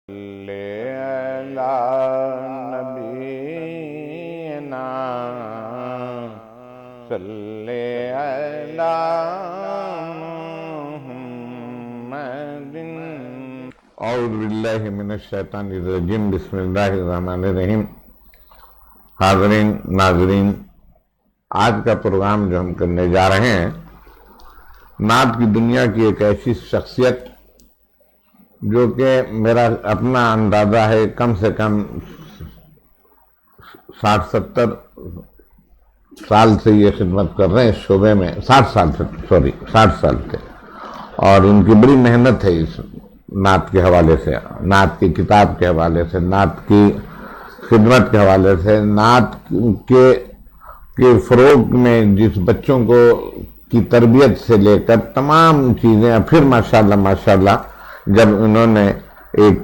صلی علی نبینا صلی علی محمد۔ اعوذ باللہ من الشیطان الرجیم، بسم اللہ الرحمن الرحیم۔ حاضرین ناظرین، آج کا پروگرام جو ہم کرنے جا رہے ہیں، نعت کی دنیا کی ایک ایسی شخصیت جو کہ میرا اپنا اندازہ ہے کم سے کم 60-70 سال سے یہ خدمت کر رہے ہیں اس شعبے میں، 60 سال سے، اور ان کی بڑی محنت ہے اس نعت کے حوالے سے، نعت کی کتاب کے حوالے سے، نعت کی خدمت کے حوالے سے، نعت کے فروغ میں جس بچوں کو کی تربیت سے لے کر تمام چیزیں، پھر ماشاءاللہ جب انہوں نے ایک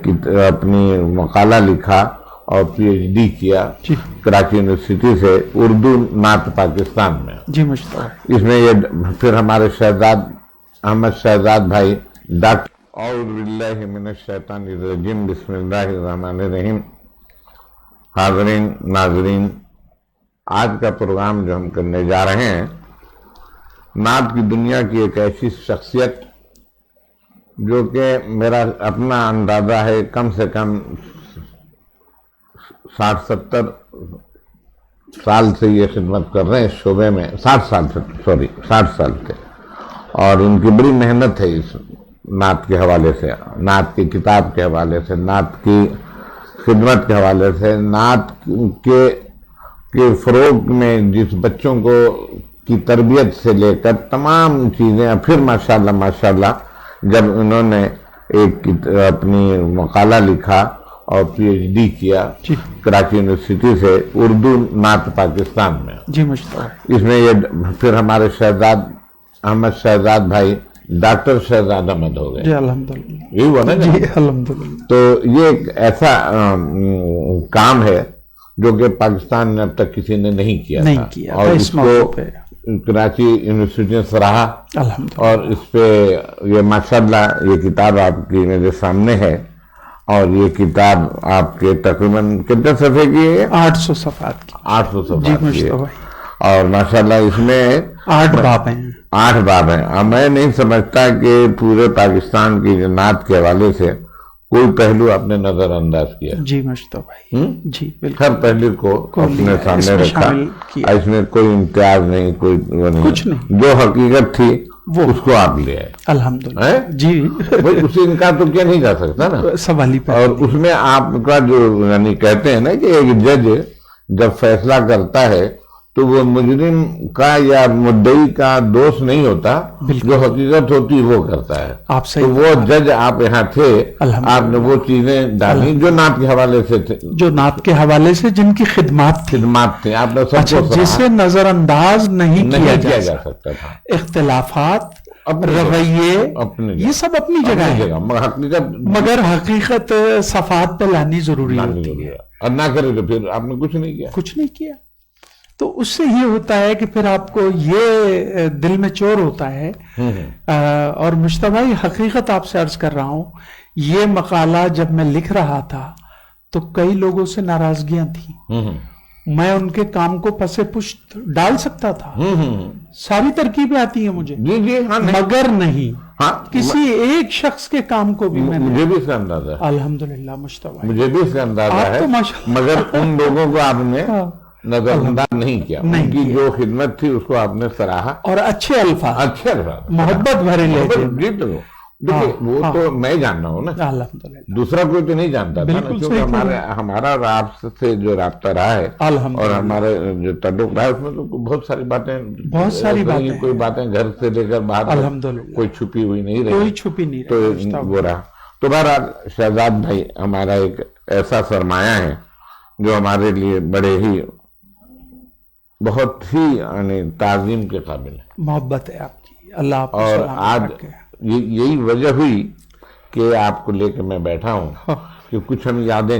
اپنی مقالہ لکھا اور پی ایچ ڈی کیا کراچی یونیورسٹی سے اردو نعت پاکستان میں، اس میں یہ پھر ہمارے احمد شہزاد بھائی ڈاکٹر۔ اعوذ باللہ من الشیطان الرجیم، بسم اللہ الرحمن الرحیم۔ حاضرین ناظرین، آج کا پروگرام جو ہم کرنے جا رہے ہیں، نعت کی دنیا کی ایک ایسی شخصیت جو کہ میرا اپنا اندازہ ہے کم سے کم 60-70 سال سے یہ خدمت کر رہے ہیں اس شعبے میں، 60 سال سے، اور ان کی بڑی محنت ہے اس نعت کے حوالے سے، نعت کی کتاب کے حوالے سے، نعت کی خدمت کے حوالے سے، نعت کے فروغ میں جس بچوں کو کی تربیت سے لے کر تمام چیزیں، پھر ماشاءاللہ جب انہوں نے ایک اپنی مقالہ لکھا اور پی ایچ ڈی کیا کراچی یونیورسٹی سے اردو نعت پاکستان میں، اس میں یہ پھر ہمارے احمد شہزاد بھائی ڈاکٹر شہزاد احمد ہو گئے، یہی ہوا نا جی؟ الحمدللہ۔ تو یہ ایک ایسا کام ہے جو کہ پاکستان میں اب تک کسی نے نہیں کیا تھا، اور اس کو کراچی یونیورسٹی نے سراہا، اور اس پہ یہ ماشاءاللہ یہ کتاب آپ کی میرے سامنے ہے، اور یہ کتاب آپ کے تقریباً کتنے صفحے کی ہے؟ 800 صفحات کی ہے، اور ماشاءاللہ اس میں 8 باب ہیں۔ میں نہیں سمجھتا کہ پورے پاکستان کی نعت کے حوالے سے کوئی پہلو آپ نے نظر انداز کیا، جی مشتاق بھائی، جی بالکل، ہر پہلو کو اپنے سامنے رکھا، اس میں کوئی امتیاز نہیں، کوئی کچھ نہیں، جو حقیقت تھی اس کو آپ لے آئے، الحمدللہ جی۔ اسے انکار تو کیا نہیں جا سکتا نا، سوال ہی۔ اور اس میں آپ کا جو یعنی کہتے ہیں نا کہ ایک جج جب فیصلہ کرتا ہے تو وہ مجرم کا یا مدعی کا دوست نہیں ہوتا، جو حقیقت ہوتی وہ کرتا ہے۔ تو وہ جج آپ یہاں تھے، آپ نے وہ چیزیں ڈالی جو نعت کے حوالے سے تھے، جو نعت کے حوالے سے جن کی خدمات تھی، آپ نے سب کو جسے نظر انداز نہیں کیا جا سکتا تھا۔ اختلافات، رویے، یہ سب اپنی جگہ ہے، مگر حقیقت صفحات پہ لانی ضروری ہوتی ہے، اور نہ کرے تو پھر آپ نے کچھ نہیں کیا۔ تو اس سے یہ ہوتا ہے کہ پھر آپ کو یہ دل میں چور ہوتا ہے۔ اور مشتاق بھائی، حقیقت آپ سے عرض کر رہا ہوں، یہ مقالہ جب میں لکھ رہا تھا تو کئی لوگوں سے ناراضگیاں تھیں، میں ان کے کام کو پس پشت ڈال سکتا تھا، ساری ترکیبیں آتی ہیں مجھے، مگر نہیں کسی ایک شخص کے کام کو بھی میں مجھے بھی اس کا اندازہ ہے، الحمدللہ مشتاق بھائی، مجھے بھی اس کا اندازہ ہے، مگر ان لوگوں کو آپ نے نظر انداز نہیں کیا، ان کی جو خدمت تھی اس کو آپ نے سراہا، اور اچھے الفاظ، محبت بھرے لہجے میں۔ جی تو وہ تو میں جاننا ہوں نا، دوسرا کوئی تو نہیں جانتا تھا نا، کیونکہ ہمارا آپ سے جو رابطہ رہا ہے اور ہمارے جو تعلق رہا ہے اس میں تو بہت ساری باتیں، کوئی باتیں گھر سے لے کر باہر کوئی چھپی ہوئی نہیں رہی، تو وہ رہا۔ تو بہرحال شہزاد بھائی ہمارا ایک ایسا سرمایہ ہے جو ہمارے لیے بڑے ہی بہت ہی یعنی تعظیم کے قابل ہے، محبت ہے آپ کی، اللہ آپ کو اور سلامت آج رکھے۔ یہی وجہ ہوئی کہ آپ کو لے کے میں بیٹھا ہوں کہ کچھ ہم یادیں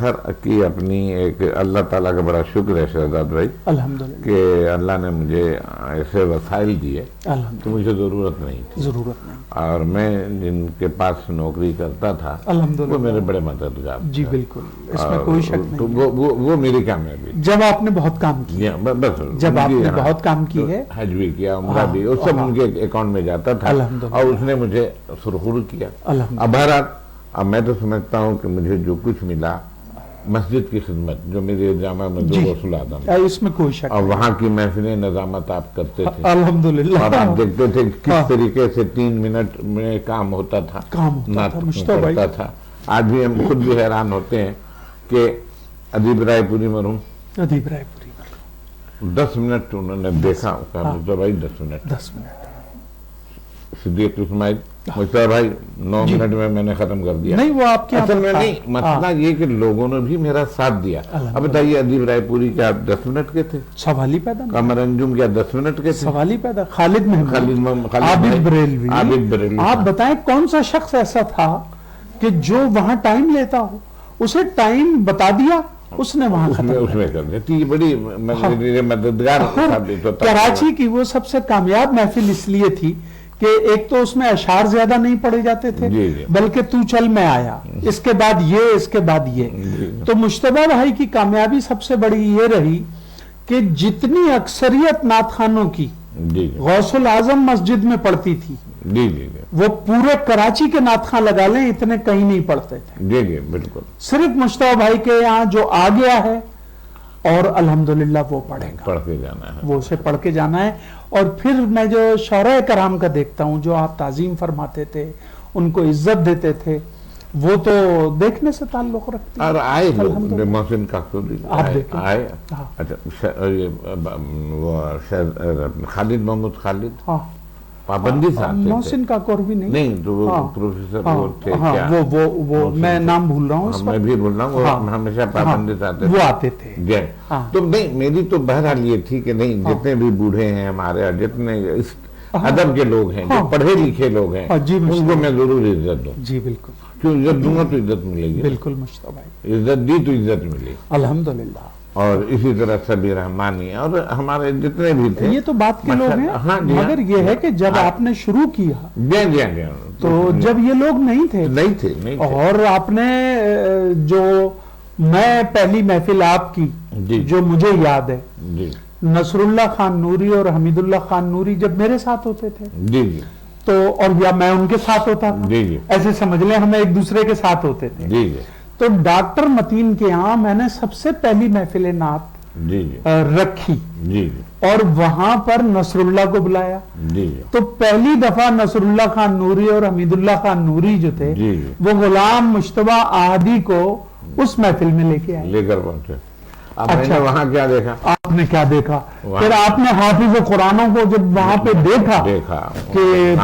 ہر کی اپنی ایک اللہ تعالیٰ کا بڑا شکر ہے شہزاد بھائی الحمدللہ کہ اللہ نے مجھے ایسے وسائل دیے کہ الحمدللہ مجھے ضرورت نہیں تھی، ضرورت نہیں اور میں جن کے پاس نوکری کرتا تھا الحمدللہ وہ میرے بڑے مددگار جی تھے۔ بالکل اس میں کوئی شک تو نہیں وہ میری کامیابی تھی۔ جب آپ نے بہت کام کیا بس جب آپ ان کی- نے ہاں، بہت کام کی ہے حج بھی کیا، عمرہ بھی، وہ سب ان کے اکاؤنٹ میں جاتا تھا الحمدللہ۔ اور اس نے مجھے سرخرو کیا۔ الحمدللہ اب بہرحال اب میں تو سمجھتا ہوں کہ مجھے جو کچھ ملا مسجد کی خدمت جو میرے جامع مسجد غوث الاعظم، اس میں کوئی شک اور وہاں کی محفلیں نظامت آپ کرتے تھے الحمدللہ اور آپ دیکھتے تھے کس طریقے سے 3 منٹ میں کام ہوتا تھا، کام ہوتا نعت تھا مشتاق بھائی پڑھتا تھا۔ آج بھی ہم خود بھی حیران ہوتے ہیں کہ ادیب رائے پوری مرحوم ادیب رائے پوری 10 منٹ انہوں نے دیکھا، کہا مصطفیٰ بھائی 10 منٹ، 10 منٹ صدیق اسماعیل مصطفیٰ بھائی 9 منٹ میں نے ختم کر دیا۔ نہیں وہ آپ کے اصل میں نہیں، مسئلہ یہ کہ لوگوں نے بھی میرا ساتھ دیا۔ اب بتائیے ادیب رائے پوری کیا 10 منٹ کے تھے؟ سوال ہی پیدا نہیں، قمر انجم کیا 10 منٹ کے تھے؟ سوال ہی پیدا۔ خالد محمود، عابد بریلوی، عابد بریلوی، آپ بتائیں کون سا شخص ایسا تھا کہ جو وہاں ٹائم لیتا ہو، اسے ٹائم بتا دیا، اس نے وہاں ختم اس میں کر دیا۔ یہ بڑی میرے مددگار ثابت ہوتا ہے۔ کراچی کی وہ سب سے کامیاب محفل اس لیے تھی کہ ایک تو اس میں اشعار زیادہ نہیں پڑھے جاتے تھے، جی جی۔ بلکہ تو چل میں آیا، اس کے بعد یہ، اس کے بعد یہ۔ تو مشتبہ بھائی کی کامیابی سب سے بڑی یہ رہی کہ جتنی اکثریت نعت خوانوں کی جی غوث الاعظم مسجد میں پڑھتی تھی، جی جی جی وہ پورے کراچی کے نعت خواں لگا لیں اتنے کہیں نہیں پڑھتے تھے۔ جی جی بالکل صرف مشتبہ بھائی کے یہاں جو آ گیا ہے اور الحمدللہ وہ پڑھے گا، پڑھ کے جانا ہے۔ وہ اسے پڑھ کے جانا ہے۔ اور پھر میں جو شعراء کرام کا دیکھتا ہوں، جو آپ تعظیم فرماتے تھے، ان کو عزت دیتے تھے، وہ تو دیکھنے سے تعلق رکھتے ہیں۔ اور آئے لوگ الحمدللہ۔ محسن کاکڑی آپ دیکھیں۔ آئے، ہاں۔ اچھا وہ خالد محمود خالد ہاں، پابندی سے آتے تھے؟ محسن کاکور بھی نہیں، نہیں تو وہ ہاں، پروفیسر ہاں، وہ تھے ہاں، کیا؟ وہ میں نام بھول رہا ہوں اس میں وقت۔ بھی بول رہا ہوں، ہاں، وہ ہمیشہ پابندی سے آتے وہ تھے۔ آتے تھے۔ جی ہاں۔ تو نہیں، میری تو بہرحال یہ تھی کہ نہیں، جتنے بھی بوڑھے ہیں ہمارے اور جتنے اس ادب کے لوگ ہیں، جو پڑھے لکھے لوگ ہیں، ہاں، جی، ان کو میں ضرور عزت دوں۔ جی بالکل کیوں عزت دوں گا تو عزت ملے گی، بالکل مشتبہ بھائی، عزت دی تو عزت ملی۔ الحمدللہ۔ اور اسی طرح سبی رحمانی اور ہمارے جتنے بھی تھے، یہ تو بات کے لوگ ہیں، ہاں جی، مگر یہ ہے کہ جب آپ نے شروع کیا جی جی جی تو جب یہ لوگ نہیں تھے، نہیں تھے، نہیں تھے۔ اور آپ نے جو میں پہلی محفل آپ کی جی جو مجھے یاد ہے، جی نصر اللہ خان نوری اور حمید اللہ خان نوری جب میرے ساتھ ہوتے تھے جی جی تو، اور یا میں ان کے ساتھ ہوتا تھا، جی جی ایسے سمجھ لیں ہم ایک دوسرے کے ساتھ ہوتے تھے، جی جی تو ڈاکٹر متین کے یہاں میں نے سب سے پہلی محفل نعت جی جی رکھی جی جی اور وہاں پر نصر اللہ کو بلایا۔ جی جی تو پہلی دفعہ نصر اللہ خان نوری اور حمید اللہ خان نوری جو تھے، جی جی وہ غلام مشتبہ احدی کو اس محفل میں لے کے آئے۔ لے کر پہنچے۔ اب میں نے وہاں کیا دیکھا؟ آپ نے کیا دیکھا؟ پھر آپ نے حافظ قرآنوں کو جب وہاں پہ دیکھا کہ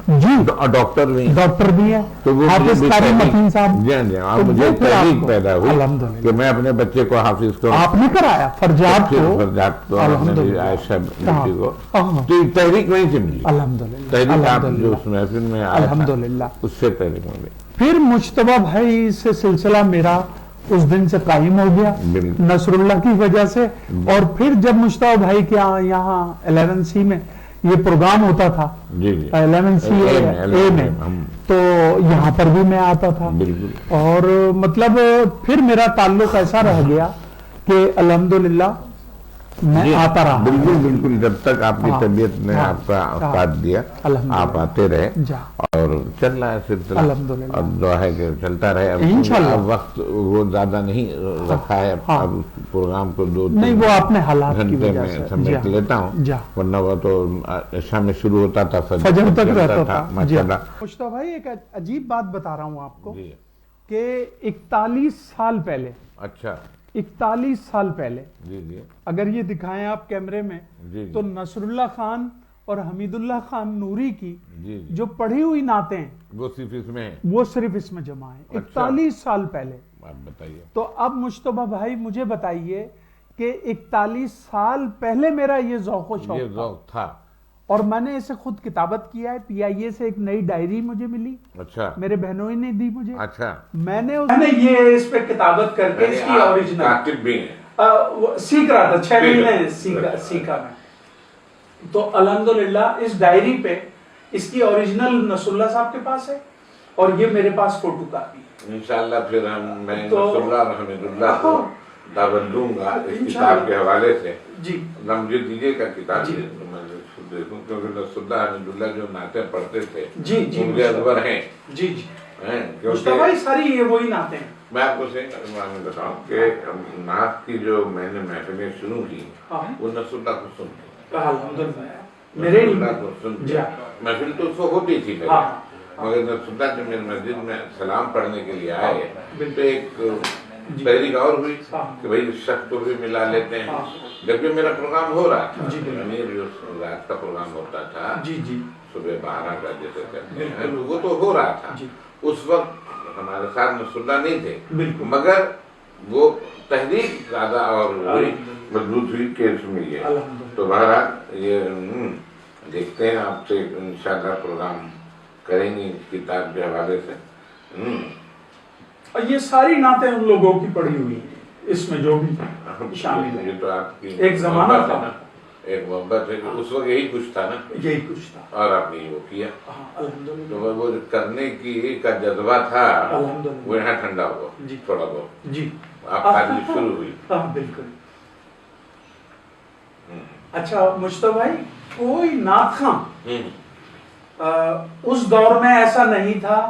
جی اور ڈاکٹر بھی ڈاکٹر بھی ہے، تو وہ حافظ قاری متین صاحب، جی جی، اور تو مجھے وہ پھر آپ تحریک کو- پیدا ہوئی الحمدللہ۔ کہ میں اپنے بچے کو حافظ کروں۔ آپ نے کرایا فرجات کو، فرجات کو، الحمدللہ۔ عائشہ بیٹی کو، ہاں، تو یہ تحریک وہیں سے ملی۔ الحمدللہ، تحریک آپ جو الحمدللہ، اس محفل میں آیا تھا، الحمدللہ۔ اس سے تحریک ملی۔ پھر مجتبہ بھائی سے سلسلہ میرا اس دن سے قائم ہو گیا بالکل۔ نصر اللہ کی وجہ سے۔ اور پھر جب مجتبہ بھائی کے یہاں 11C میں یہ پروگرام ہوتا تھا، جی جی 11C اے میں، تو یہاں پر بھی میں آتا تھا، بالکل۔ اور مطلب پھر میرا تعلق ایسا رہ گیا کہ الحمدللہ میں جی، آتا رہا۔ بالکل بالکل، جب تک آپ کی ہاں، طبیعت نے ہاں، آپ کا ہاں، ساتھ دیا، الحمدللہ۔ آپ آتے رہے جا، اور چل رہا ہے سلسلہ، الحمدللہ۔ اور دعا ہے کہ چلتا رہے۔ انشاءاللہ۔ اب وقت وہ زیادہ نہیں رکھا ہے، ہاں۔ اب پروگرام کو 2 نہیں وہ اپنے حالات کی گھنٹے وجہ میں سے سمیٹ لیتا ہوں، جا، ورنہ وہ تو عشاء میں شروع ہوتا تھا، فجر تک چلتا رہتا تھا۔ ماشاءاللہ۔ مجتبہ بھائی ایک عجیب بات بتا رہا ہوں آپ کو جی، کہ 41 سال پہلے، اچھا، 41 سال پہلے، جی جی اگر یہ دکھائیں آپ کیمرے میں، جی تو نصر اللہ خان اور حمید اللہ خان نوری کی جی جی، جو پڑھی ہوئی نعتیں ہیں وہ صرف اس میں ہے۔ وہ صرف اس میں جمع ہیں، اچھا۔ 41 سال پہلے۔ آپ بتائیے۔ تو اب مجتبہ بھائی مجھے بتائیے کہ 41 سال پہلے میرا یہ ذوق و یہ شوق تھا، ذوق تھا، اور میں نے اسے خود کتابت کیا ہے. PIA سے ایک نئی ڈائری مجھے ملی, اچھا میرے بہنوں ہی نے دی مجھے. اچھا میں نے یہ اس پہ کتابت کر کے اس کی اوریجنل کاتب بھی ہیں. سیکھ رہا تھا, 6 مہینے سیکھا میں. تو الحمدللہ اس ڈائری پہ اس کی اوریجنل نصر اللہ صاحب کے پاس ہے, اور یہ میرے پاس فوٹو کاپی ہے. انشاءاللہ پھر میں نصر اللہ رحمۃ اللہ کو دعوت دوں گا اس کتاب کے حوالے سے. جی مجھے دیجیے کا کتاب میں دیکھوں, کیونکہ نصر اللہ رحمۃ اللہ جو نعتیں پڑھتے تھے جی ان کے اکبر ہیں. جی جی کیونکہ بھائی ساری یہ وہی نعتیں ہیں. میں آپ کو بتاؤں کہ نعت کی جو میں نے محفلیں شروع کی وہ نصر اللہ کو سن کے, میرے محفل تو اس وقت ہوتی تھی, مگر نصر اللہ جب میرے مسجد میں سلام پڑھنے کے لیے آئے تو ایک تحریک اور ہوئی کہ بھائی اس شخص کو بھی ملا لیتے ہیں. جبکہ میرا پروگرام ہو رہا تھا, رات کا پروگرام ہوتا تھا صبح 12 کا جیسے کہتے ہیں, تو وہ تو ہو رہا تھا. اس وقت ہمارے ساتھ نصر اللہ نہیں تھے, مگر وہ تحریک زیادہ اور مضبوط ہوئی کہ اس میں یہ. تو بہرحال یہ دیکھتے ہیں, آپ سے انشاءاللہ پروگرام کریں گے اس کتاب کے حوالے سے. اور یہ ساری نعتیں ان لوگوں کی پڑھی ہوئی ہیں اس میں جو بھی شامل ہے. یہ تو آپ کی ایک زمانہ تھا نا, ایک محبت ہے, اس وقت یہی کچھ تھا نا, یہی کچھ تھا, اور آپ نے وہ کیا. الحمدللہ. تو وہ کرنے کی کا جذبہ تھا وہ یہاں ٹھنڈا ہوا تھوڑا بہت. جی آپ تعلیم شروع ہوئی. بالکل. اچھا مجتبی بھائی, کوئی نعت خواں اس دور میں ایسا نہیں تھا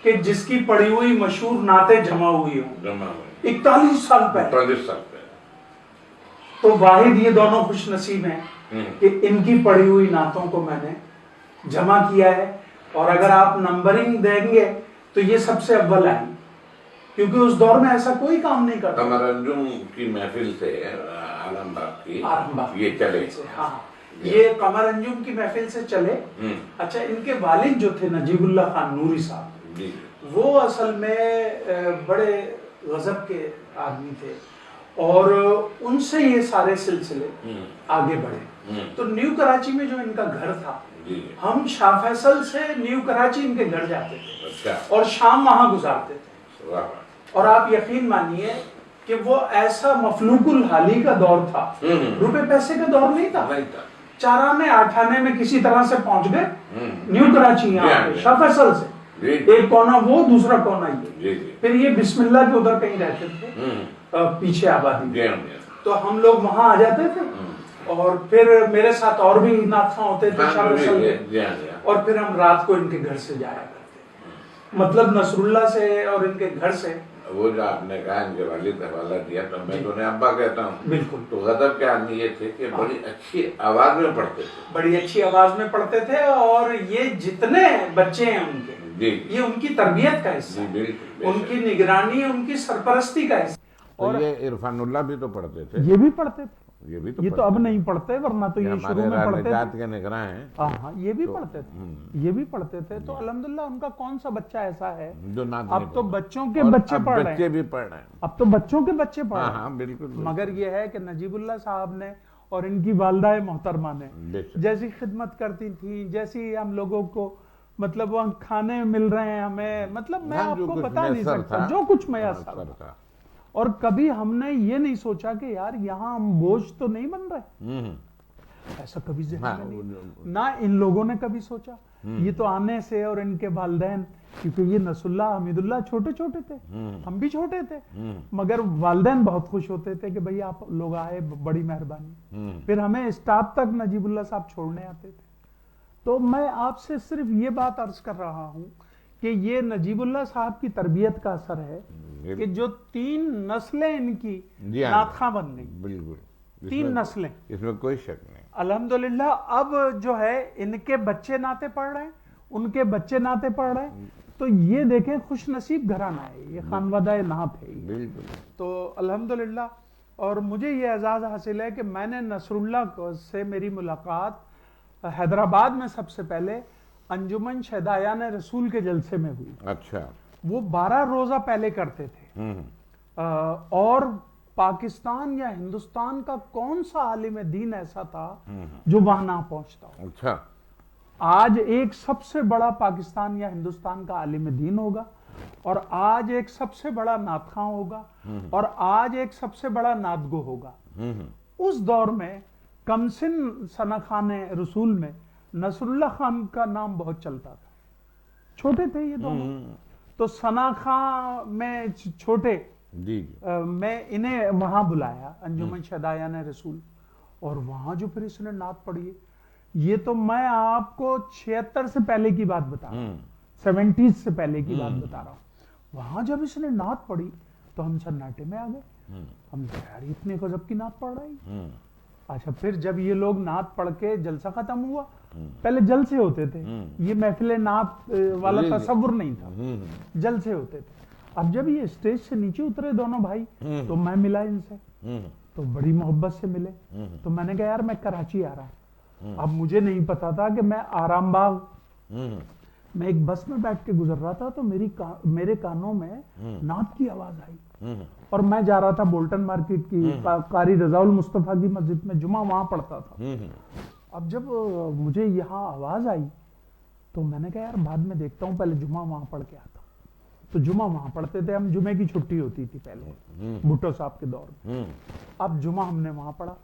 کہ جس کی پڑھی ہوئی مشہور نعتیں جمع ہوئی ہوں. 41 سال پہلے. تو واحد یہ دونوں خوش نصیب ہیں کہ ان کی پڑھی ہوئی نعتوں کو میں نے جمع کیا ہے, اور اگر آپ نمبرنگ دیں گے تو یہ سب سے اول آئی, کیونکہ اس دور میں ایسا کوئی کام نہیں کرتا. قمر انجم کی محفل سے عالم باغ کی یہ چلے. ہاں, یہ قمر انجم کی محفل سے چلے. اچھا, ان کے والد جو تھے نجیب اللہ خان نوری صاحب, وہ اصل میں بڑے غضب کے آدمی تھے, اور ان سے یہ سارے سلسلے آگے بڑھے. تو نیو کراچی میں جو ان کا گھر تھا, ہم شاہ فیصل سے نیو کراچی ان کے گھر جاتے تھے اور شام وہاں گزارتے تھے. اور آپ یقین مانیے کہ وہ ایسا مفلوق الحالی کا دور تھا, روپے پیسے کا دور نہیں تھا. 4 آنے 8 آنے میں کسی طرح سے پہنچ گئے نیو کراچی یہاں پہ شاہ فیصل سے. ایک کونا وہ, دوسرا کونا یہ. پھر یہ بسم اللہ کے ادھر کہیں رہتے تھے پیچھے آبادی. تو ہم لوگ وہاں آ جاتے تھے, اور پھر میرے ساتھ اور بھی نعت خواں ہوتے تھے شاہ فیصل کے, اور پھر ہم رات کو ان کے گھر سے جایا کرتے. مطلب نصر اللہ سے اور ان کے گھر سے. وہ جو آپ نے کہا ان کے والد کا حوالہ دیا, تو میں تو انہیں ابا کہتا ہوں. بالکل. تو غضب کے آدمی یہ تھے کہ بڑی اچھی آواز میں پڑھتے تھے, بڑی اچھی آواز میں پڑھتے تھے, اور یہ جتنے بچے ہیں ان کے, یہ ان کی تربیت کا حصہ ہے, ان کی نگرانی, ان کی سرپرستی کا حصہ. اور یہ عرفان اللہ بھی تو پڑھتے تھے. یہ بھی پڑھتے تھے. یہ تو اب نہیں پڑھتے, ورنہ تو یہ شروع میں پڑھتے تھے. کے نگراں ہیں. ہاں, یہ بھی پڑھتے تھے, یہ بھی پڑھتے تھے. تو الحمدللہ ان کا کون سا بچہ ایسا ہے جو اب تو بچوں کے بچے پڑھ رہے ہیں. بچے بھی پڑھ رہے ہیں, اب تو بچوں کے بچے پڑھ رہے ہیں. ہاں بالکل. مگر یہ ہے کہ نجیب اللہ صاحب نے اور ان کی والدہ محترمہ نے جیسی خدمت کرتی تھی, جیسی ہم لوگوں کو مطلب وہاں کھانے مل رہے ہیں ہمیں, مطلب میں آپ کو بتا نہیں سکتا جو کچھ میسر تھا. اور کبھی ہم نے یہ نہیں سوچا کہ یار یہاں ہم بوجھ تو نہیں بن رہے, ایسا کبھی ذہن میں نہیں, نہ ان لوگوں نے کبھی سوچا. یہ تو آنے سے, اور ان کے والدین, کیونکہ یہ نصر اللہ حمید اللہ چھوٹے چھوٹے تھے, ہم بھی چھوٹے تھے, مگر والدین بہت خوش ہوتے تھے کہ بھئی آپ لوگ آئے, بڑی مہربانی. پھر ہمیں اسٹاف تک نجیب اللہ صاحب چھوڑنے آتے تھے. تو میں آپ سے صرف یہ بات عرض کر رہا ہوں کہ یہ نجیب اللہ صاحب کی تربیت کا اثر ہے کہ جو 3 نسلیں ان کی نعت خواں بن گئی. بالکل 3 نسلیں, اس میں کوئی شک نہیں. الحمدللہ. اب جو ہے ان کے بچے نعتیں پڑھ رہے ہیں, ان کے بچے نعتیں پڑھ رہے ہیں. تو یہ دیکھیں خوش نصیب گھرانہ ہے, یہ خانوادہ نعت ہے. بالکل. تو الحمدللہ. اور مجھے یہ اعزاز حاصل ہے کہ میں نے نصر اللہ سے میری ملاقات حیدرآباد میں سب سے پہلے انجمن شہدایان رسول کے جلسے میں ہوئی. اچھا. وہ 12 روزہ پہلے کرتے تھے, اور پاکستان یا ہندوستان کا کون سا عالم دین ایسا تھا جو وہاں نہ پہنچتا ہو. اچھا. آج ایک سب سے بڑا پاکستان یا ہندوستان کا عالم دین ہوگا, اور آج ایک سب سے بڑا نعت خواں ہوگا, اور آج ایک سب سے بڑا نعت گو ہوگا. اس دور میں کمسن ثناخان رسول میں نصر اللہ خان کا نام بہت چلتا تھا. چھوٹے تھے یہ دونوں, تو ثناخان میں چھوٹے, میں انہیں وہاں بلایا انجمن شدائیان رسول, اور وہاں جو پھر اس نے نعت پڑھی ہے, یہ تو میں آپ کو 76 سے پہلے کی بات بتا رہا ہوں, 70s سے پہلے کی بات بتا رہا ہوں. وہاں جب اس نے نعت پڑھی تو ہم سناٹے میں آ گئے. ہم کہا یار اتنے غضب کی نعت پڑھ رہی. اچھا پھر جب یہ لوگ نعت پڑھ کے جلسہ ختم ہوا, پہلے جلسے ہوتے تھے, یہ محفل نعت والا تصور نہیں تھا, جلسے ہوتے تھے. اب جب یہ اسٹیج سے نیچے اترے دونوں بھائی, تو میں ملا ان سے, تو بڑی محبت سے ملے. تو میں نے کہا یار میں کراچی آ رہا ہوں. اب مجھے نہیں پتا تھا کہ میں آرام باغ, میں ایک بس میں بیٹھ کے گزر رہا تھا, تو میرے کانوں میں نعت کی آواز آئی, اور میں جا رہا تھا بولٹن مارکیٹ کی قاری رضا المصطفیٰ کی مسجد میں, جمعہ وہاں پڑھتا تھا. اب جب مجھے یہاں آواز آئی تو میں نے کہا یار بعد میں دیکھتا ہوں, پہلے جمعہ وہاں پڑھ کے آتا. تو جمعہ وہاں پڑھتے تھے ہم, جمعے کی چھٹی ہوتی تھی پہلے بھٹو صاحب کے دور میں. اب جمعہ ہم نے وہاں پڑھا,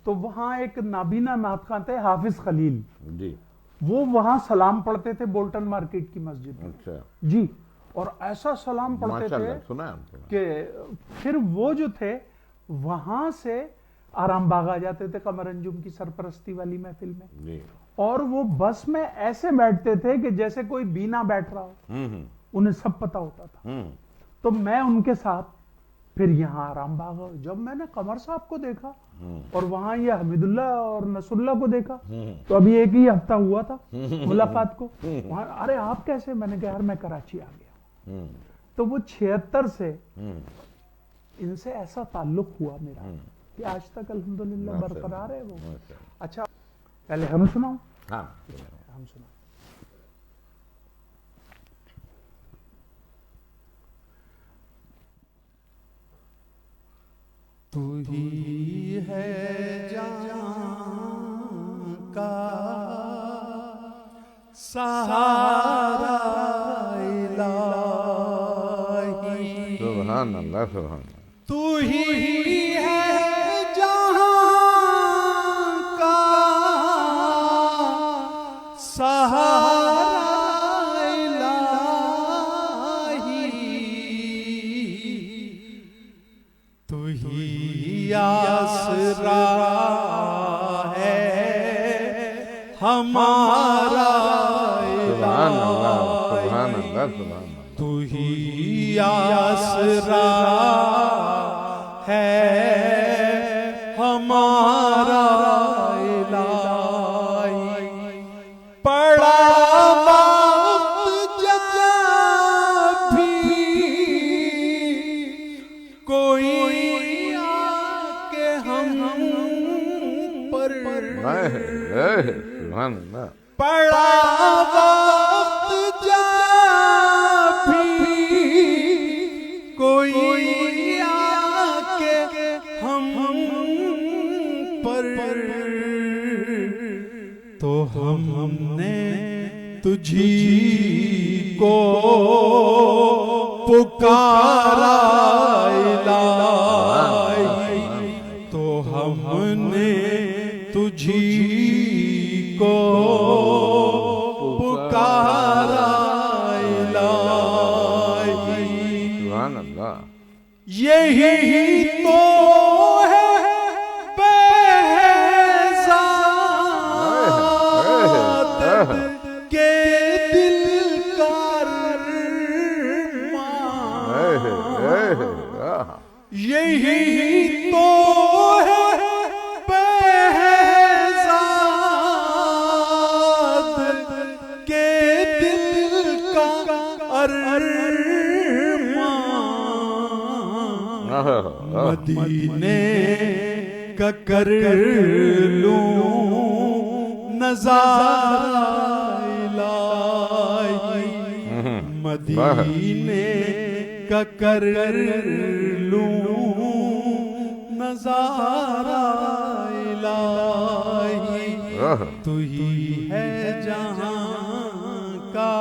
تو وہاں ایک نابینا نعت خواں تھے حافظ خلیل, وہ وہاں سلام پڑھتے تھے بولٹن مارکیٹ کی مسجد میں. جی, اور ایسا سلام پڑھتے تھے کہ پھر وہ جو تھے وہاں سے آرام باغ آ جاتے تھے قمر انجم کی سرپرستی والی محفل میں, اور وہ بس میں ایسے بیٹھتے تھے کہ جیسے کوئی بینا بیٹھ رہا ہو, انہیں سب پتا ہوتا تھا. تو میں ان کے ساتھ پھر یہاں آرام باغ, جب میں نے قمر صاحب کو دیکھا اور وہاں یہ حمید اللہ اور نصر اللہ کو دیکھا, تو ابھی ایک ہی ہفتہ ہوا تھا ملاقات کو, ارے آپ کیسے, میں نے کہا یار میں کراچی آ گیا. تو وہ 76 سے ان سے ایسا تعلق ہوا میرا کہ آج تک الحمدللہ برقرار ہے وہ. اچھا پہلے ہم سناؤں, ہم سناؤں. تو ہی ہے جان کا سہارا الہی, سبحان اللہ سبحان اللہ. تو ہی ہے جہاں کا سہارا آسرا ہے ہمارا سبحان اللہ سبحان اللہ سبحان اللہ. تو ہی آسرا ہے ہمارا الہی, پڑا وقت جب بھی کوئی سبحان اللہ, پڑا وقت جب بھی کوئی آکے ہم پر, تو ہم نے تجھی کو پکارا الہی, تو ہم نے تجھی کو پکارا الہی. سبحان اللہ. یہی تو ہے بہزاد کے دل کا ارمان, یہی تو ہے مدینے کا کر لوں نظارہ الہی, مدینے کا کر لوں نظارہ الہی تو ہی ہے جہاں کا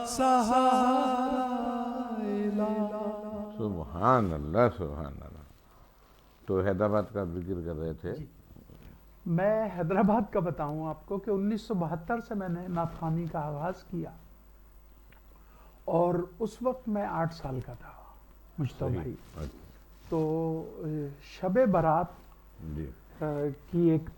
سہارا الہی. سبحان اللہ سبحان اللہ. تو حیدرآباد کا ذکر کر رہے تھے. میں حیدرآباد کا بتاؤں آپ کو کہ 1972 سے میں نے نعت خوانی کا آغاز کیا اور اس وقت میں 8 سال کا تھا مجتبیٰ بھائی. تو شب برات کی ایک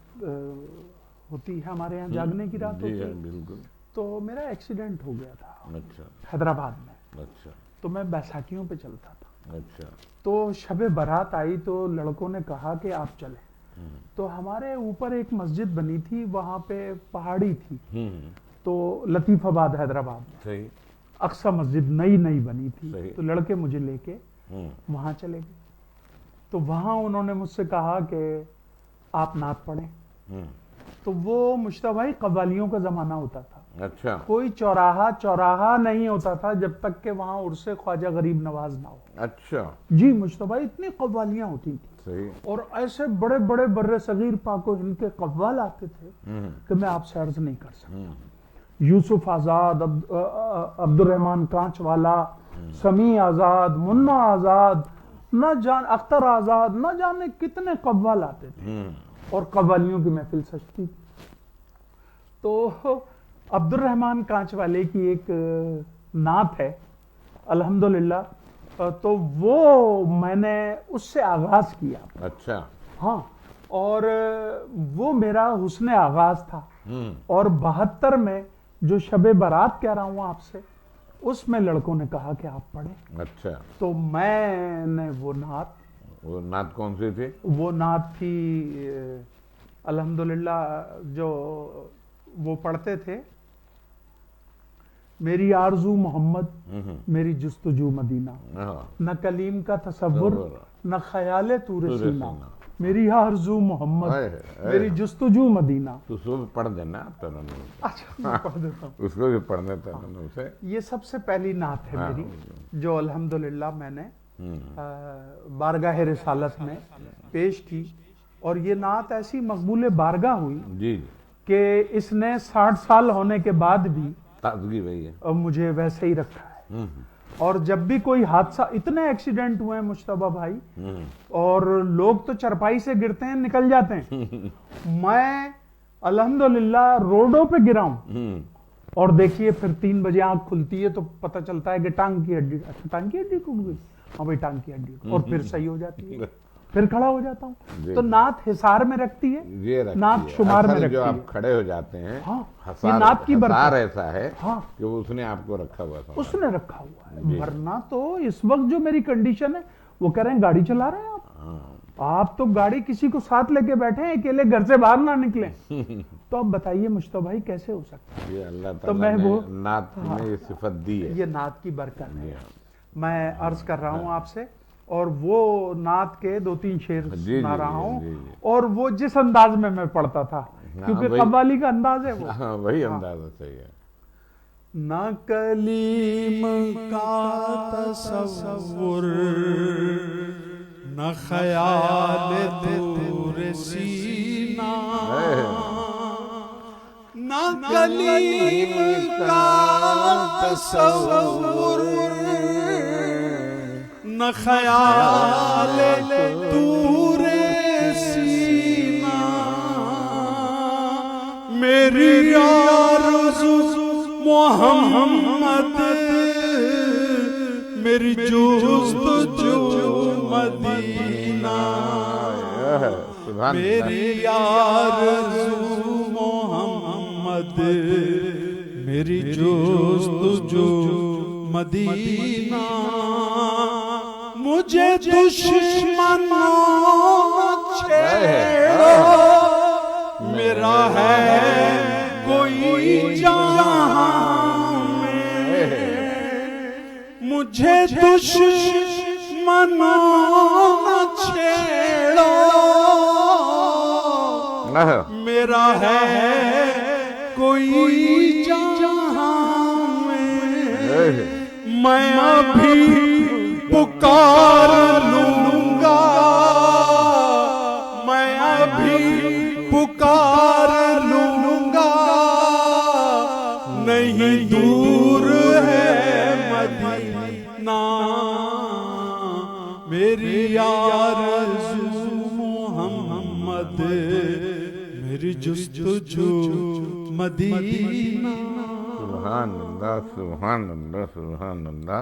ہوتی ہے ہمارے یہاں جاگنے کی رات ہوتی ہے. بالکل. تو میرا ایکسیڈنٹ ہو گیا تھا اچھا حیدرآباد میں. اچھا تو میں بیساکھیوں پہ چلتا تھا. اچھا. تو شب برات آئی تو لڑکوں نے کہا کہ آپ چلیں. تو ہمارے اوپر ایک مسجد بنی تھی, وہاں پہ پہاڑی تھی, تو لطیف آباد حیدرآباد میں صحیح. اقصی مسجد نئی بنی تھی. صحیح. تو لڑکے مجھے لے کے وہاں چلے گئے. تو وہاں انہوں نے مجھ سے کہا کہ آپ نعت پڑھیں. تو وہ مجتبیٰ بھائی قوالیوں کا زمانہ ہوتا تھا. اچھا. کوئی چوراہا نہیں ہوتا تھا جب تک کہ وہاں عرس خواجہ غریب نواز نہ ہو. اچھا. جی مجتبیٰ بھائی اتنی قوالیاں ہوتی تھیں. صحیح. اور ایسے بڑے بڑے بر صغیر پاک و ہند کے قوال آتے تھے کہ میں آپ سے عرض نہیں کر سکتا. یوسف آزاد, عبد الرحمن کانچ والا, سمیع آزاد, منا آزاد, نہ جان اختر آزاد, نہ جانے کتنے قوال آتے تھے اور قوالیوں کی محفل سجتی تھی. تو عبد الرحمن کانچ والے کی ایک نعت ہے الحمدللہ, تو وہ میں نے اس سے آغاز کیا. اچھا. ہاں, اور وہ میرا حسن آغاز تھا. اور 72 میں جو شب برات کہہ رہا ہوں آپ سے, اس میں لڑکوں نے کہا کہ آپ پڑھیں. اچھا. تو میں نے وہ نعت کون سی تھی؟ وہ نعت تھی الحمدللہ جو وہ پڑھتے تھے, میری آرزو محمد, میری جستجو مدینہ, نہ کلیم کا تصور, نہ خیال طور سینہ, میری آرزو محمد, میری جستجو مدینہ. تو اس کو بھی پڑھ دینا. اچھا میں پڑھ دیتا ہوں. اس کو بھی پڑھنے ترنم سے. یہ سب سے پہلی نعت ہے میری جو الحمدللہ میں نے بارگاہ رسالت میں پیش کی, اور یہ نعت ایسی مقبول بارگاہ ہوئی جی کہ اس نے 60 سال ہونے کے بعد بھی تازگی رہی ہے, مجھے ویسے ہی رکھا ہے. اور جب بھی کوئی حادثہ, اتنے ایکسیڈنٹ ہوئے ہیں مجتبیٰ بھائی, اور لوگ تو چرپائی سے گرتے ہیں نکل جاتے ہیں, میں الحمدللہ روڈوں پہ گرا ہوں. اور دیکھیے پھر 3 بجے آنکھ کھلتی ہے تو پتہ چلتا ہے کہ ٹانگ کی ہڈی ٹوٹ گئی. ہاں بھائی ٹانگ کی ہڈی, اور پھر صحیح ہو جاتی ہے, پھر کھڑا ہو جاتا ہوں. تو نعت حصار میں رکھتی ہے, نعت شمار میں رکھتی ہے. جو آپ کھڑے ہو جاتے ہیں یہ نعت کی برکت ایسا ہے کہ اس نے آپ کو رکھا ہوا تھا. اس نے رکھا ہوا ہے, ورنہ تو اس وقت جو میری کنڈیشن ہے وہ کہہ رہے ہیں گاڑی چلا رہے ہیں آپ تو گاڑی کسی کو ساتھ لے کے بیٹھے ہیں, اکیلے گھر سے باہر نہ نکلیں. تو اب بتائیے مجتبیٰ بھائی کیسے ہو سکتا ہے؟ یہ اللہ تعالیٰ نے نعت میں یہ صفت دی ہے. یہ نعت کی برکت ہے. میں عرض کر رہا ہوں آپ سے, اور وہ نعت کے 2-3 شعر سنا رہا ہوں, اور وہ جس انداز میں پڑھتا تھا, کیونکہ قوالی کا انداز ہے وہ, وہی انداز صحیح ہے. نہ کلیم کا تصور, نہ خیال طور سینہ, نہ کلیم کا تصور, نہ خیال طور سینہ, میری آرزو محمد, میری جستجو مدینہ, میری آرزو محمد, میری جستجو مدینہ. مجھے دشمنوں چھیڑو, میرا ہے کوئی جہاں میں, مجھے دشمنوں چھیڑو, میرا ہے کوئی جہاں میں ابھی پکار لوں گا پکار لوں گا، نہیں دور ہے مدینہ، میری آرزو محمد، میری جستجو مدینہ۔ سبحان اللہ سبحان اللہ سبحان اللہ۔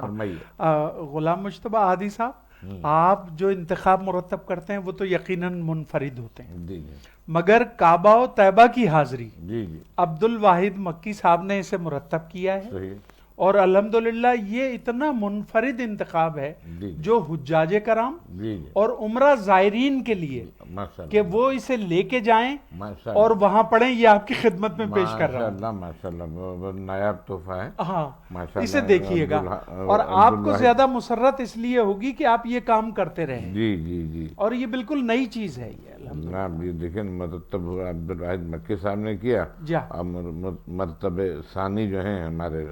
غلام مجتبیٰ ہادی صاحب، آپ جو انتخاب مرتب کرتے ہیں وہ تو یقیناً منفرد ہوتے ہیں، جی مگر کعبہ و طیبہ کی حاضری جی جی عبد الواحد مکی صاحب نے اسے مرتب کیا ہے، صحیح، اور الحمدللہ یہ اتنا منفرد انتخاب ہے جی جو حجاج کرام جی جی اور عمرہ زائرین کے لیے ماشاء اللہ کہ وہ اسے لے کے جائیں ماشاء اور وہاں پڑھیں، یہ آپ کی خدمت میں پیش کر رہا ہوں۔ اللہ ماشاء اللہ، بہت نایاب تحفہ ہے ہاں، ماشاء اسے اللہ۔ دیکھیے گا، اور آپ کو زیادہ مسرت اس لیے ہوگی کہ آپ یہ کام کرتے رہیں، جی جی جی، اور یہ بالکل نئی چیز ہے یہ الحمدللہ۔ نام یہ دیکھیں مرتب عبد الواحد مکی صاحب نے کیا، جی اور مرتبہ ثانی جو ہیں ہمارے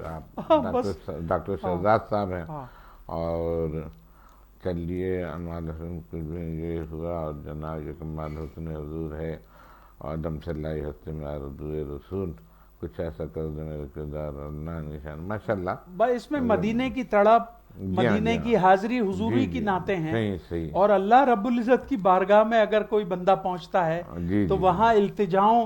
بس ڈاکٹر شہزاد صاحب ہیں، ہاں، اور چلیے انوار حسن کو بھی یہ ہوا، اور جناب یہ کمال حسن حضور ہے، اور دم سے لائی ہستے میں رضو رسول، کچھ ایسا کر دے میرے کردار اللہ نشان، ماشاء اللہ۔ بس اس میں مدینے کی تڑپ، مدینے کی حاضری، حضوری کی نعتیں ہیں، صحیح صحیح، اور اللہ رب العزت کی بارگاہ میں اگر کوئی بندہ پہنچتا ہے جی تو جی، وہاں التجاؤں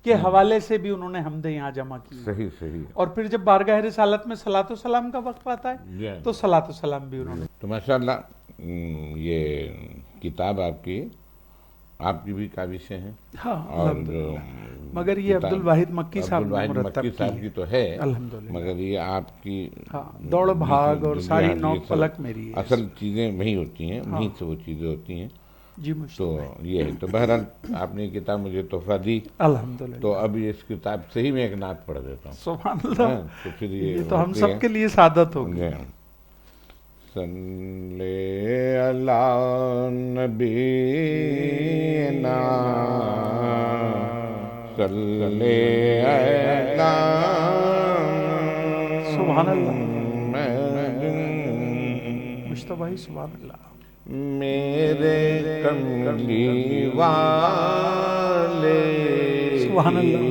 کے حوالے سے بھی انہوں نے حمدیں یہاں جمع کی، صحیح صحیح، اور پھر جب بارگاہ رسالت میں صلاۃ و سلام کا وقت آتا ہے جی تو صلاۃ و سلام بھی انہوں نے۔ تو ماشاء اللہ یہ کتاب آپ کی بھی کاوشیں ہیں، ہاں اور الحمدللہ، مگر یہ عبد الواحد مکی صاحب نے عبدالواحد مرتب مکی کی صاحب کی تو ہے، الحمدللہ، مگر یہ آپ کی ہاں، دوڑ بھاگ اور ساری یہ نوک سب پلک میری ہے، اصل چیزیں وہی ہوتی ہیں، وہیں سے وہ چیزیں ہوتی ہیں۔ جی تو مشتبہ، یہ ہے، تو بہرحال آپ نے یہ کتاب مجھے تحفہ دی، الحمدللہ، تو اب اس کتاب سے ہی میں ایک نعت پڑھ دیتا ہوں، سبحان اللہ، تو پھر یہ تو ہم ہوتی سب ہے۔ کے لیے سعادت ہوگی۔ جی، صلی علی نبینا صلی علی سبحان اللہ، مشتبہ ہی سبحان اللہ۔ میرے کملی والے سبحان اللہ،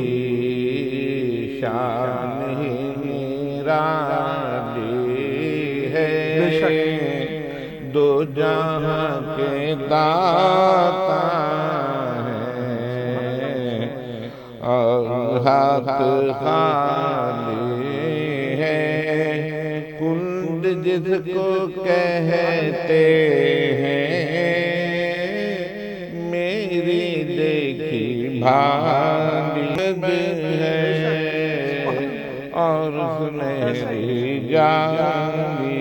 شان ہی نرالی بے شک، ہے، دو جہاں کے داتا ہیں، اور حق خالی ہے، کل جس کو کہتے ہیں، میری دیکھی بھالی ہے، اور سنہری جالی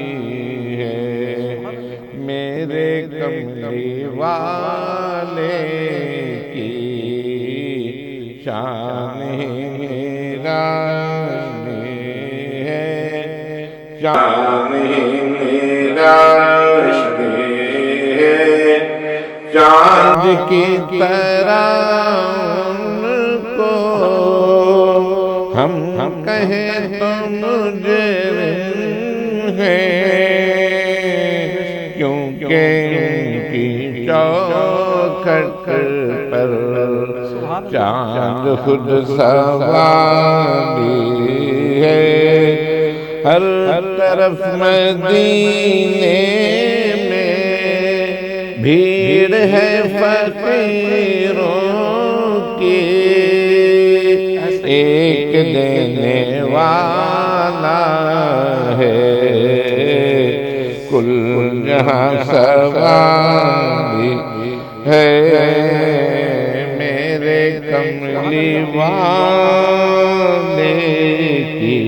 ہے، میرے کملی والے کی شان نرالی ہے، شان نرالی ہے، چاند کی طرح ان کو ہم کہیں تو مجرم ہیں، کیونکہ ان کی چوکھٹ پر چاند خود سواری ہے، ہر طرف مدینے میں بھیڑ ہے فقیروں کی، ایک دینے والا ہے، کل جہاں سواری ہے، میرے کملی والے کی